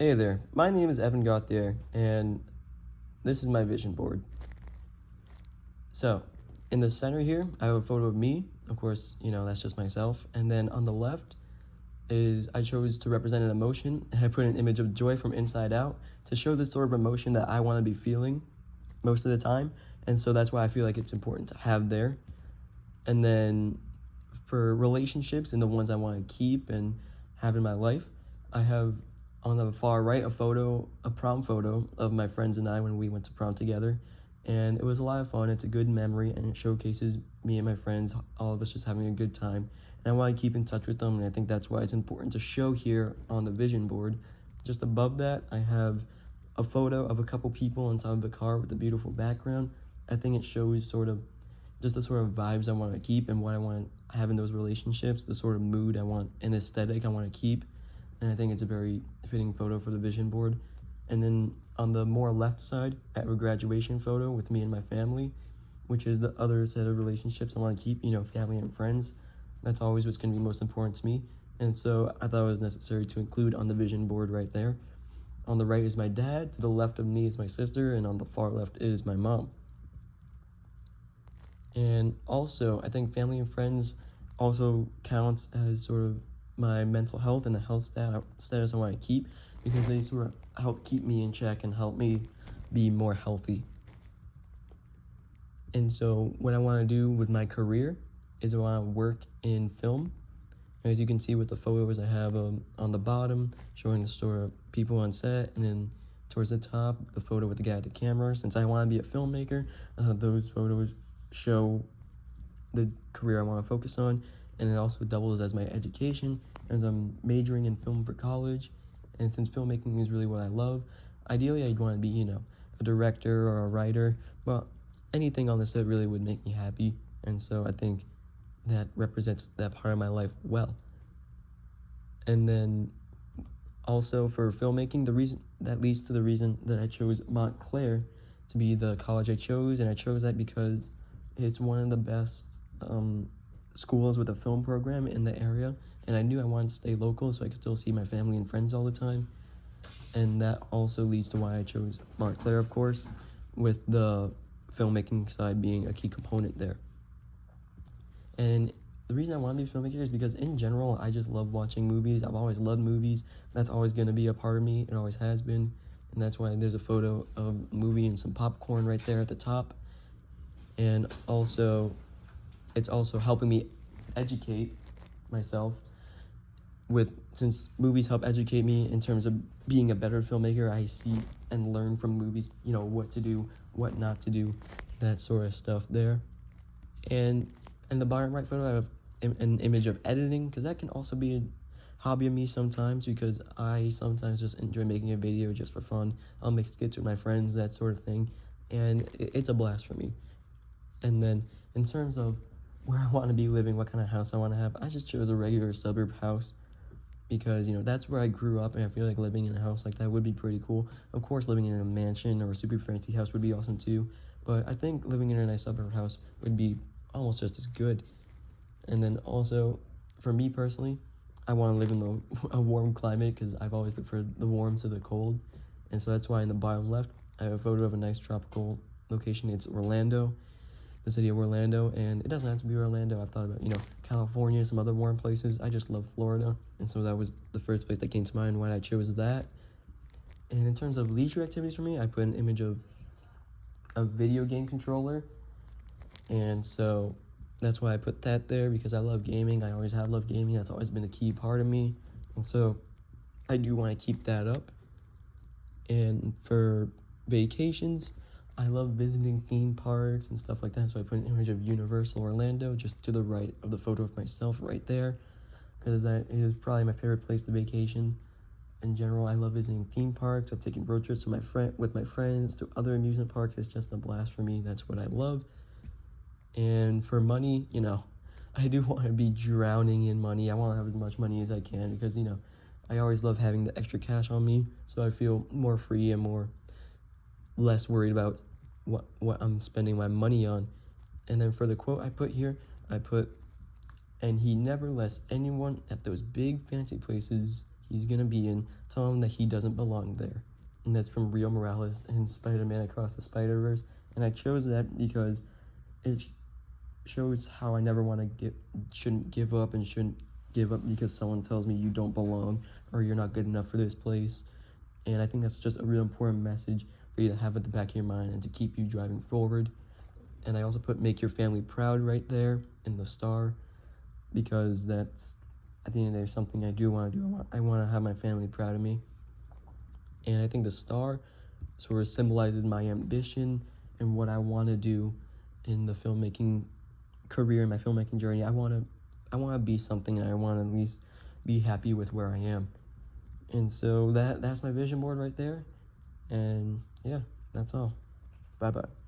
Hey there, my name is Evan Gauthier, and this is my vision board. So, in the center here, I have a photo of me. Of course, that's just myself. And then on the left is I chose to represent an emotion, and I put an image of joy from Inside Out to show the sort of emotion that I want to be feeling most of the time. And so that's why I feel like it's important to have there. And then for relationships and the ones I want to keep and have in my life, I have on the far right a prom photo of my friends and I when we went to prom together. And it was a lot of fun. It's a good memory and it showcases me and my friends, all of us just having a good time. And I want to keep in touch with them, and I think that's why it's important to show here on the vision board. Just above that, I have a photo of a couple people on top of a car with a beautiful background. I think it shows sort of just the sort of vibes I want to keep and what I want to have in those relationships, the sort of mood I want and aesthetic I want to keep. And I think it's a very fitting photo for the vision board. And then on the more left side, I have a graduation photo with me and my family, which is the other set of relationships I want to keep, family and friends. That's always what's going to be most important to me. And so I thought it was necessary to include on the vision board right there. On the right is my dad, to the left of me is my sister, and on the far left is my mom. And also, I think family and friends also counts as sort of my mental health and the health status I want to keep, because they sort of help keep me in check and help me be more healthy. And so what I want to do with my career is I want to work in film. As you can see with the photos I have on the bottom, showing the sort of people on set, and then towards the top, the photo with the guy at the camera. Since I want to be a filmmaker, those photos show the career I want to focus on, and it also doubles as my education, as I'm majoring in film for college. And since filmmaking is really what I love, ideally I'd want to be, a director or a writer, but anything on the set really would make me happy. And so I think that represents that part of my life well. And then also for filmmaking, the reason that leads to the reason that I chose Montclair to be the college I chose, and I chose that because it's one of the best schools with a film program in the area, and I knew I wanted to stay local so I could still see my family and friends all the time. And that also leads to why I chose Montclair, of course, with the filmmaking side being a key component there. And the reason I want to be a filmmaker is because in general, I just love watching movies. I've always loved movies. That's always going to be a part of me. It always has been. And that's why there's a photo of a movie and some popcorn right there at the top. And also, it's also helping me educate myself since movies help educate me in terms of being a better filmmaker. I see and learn from movies, what to do, what not to do, that sort of stuff there. And in the bottom right photo, I have an image of editing, because that can also be a hobby of me sometimes, because I sometimes just enjoy making a video just for fun. I'll make skits with my friends, that sort of thing, and it's a blast for me. And then in terms of where I want to be living, what kind of house I want to have, I just chose a regular suburb house because, that's where I grew up, and I feel like living in a house like that would be pretty cool. Of course, living in a mansion or a super fancy house would be awesome too, but I think living in a nice suburb house would be almost just as good. And then also, for me personally, I want to live in a warm climate, because I've always preferred the warm to the cold. And so that's why in the bottom left, I have a photo of a nice tropical location. It's Orlando, the city of Orlando, and it doesn't have to be Orlando. I've thought about, California, some other warm places. I just love Florida, and so that was the first place that came to mind when I chose that. And in terms of leisure activities for me, I put an image of a video game controller, and so that's why I put that there, because I love gaming. I always have loved gaming. That's always been a key part of me, and so I do want to keep that up. And for vacations, I love visiting theme parks and stuff like that, so I put an image of Universal Orlando just to the right of the photo of myself right there, because that is probably my favorite place to vacation. In general, I love visiting theme parks. I've taken road trips with my friends to other amusement parks. It's just a blast for me. That's what I love. And for money, I do want to be drowning in money. I want to have as much money as I can, because, I always love having the extra cash on me, so I feel more free and less worried about what I'm spending my money on. And then for the quote I put here, I put, "And he never lets anyone at those big fancy places he's gonna be in, tell him that he doesn't belong there. And that's from Rio Morales in Spider-Man Across the Spider-Verse. And I chose that because it shows how I never shouldn't give up and shouldn't give up because someone tells me you don't belong or you're not good enough for this place. And I think that's just a real important message for you to have at the back of your mind and to keep you driving forward. And I also put make your family proud right there in the star, because that's, at the end of the day, something I do want to do. I want to have my family proud of me. And I think the star sort of symbolizes my ambition and what I want to do in the filmmaking career, my filmmaking journey. I want to be something, and I want to at least be happy with where I am. And so that's my vision board right there. And yeah, that's all. Bye bye.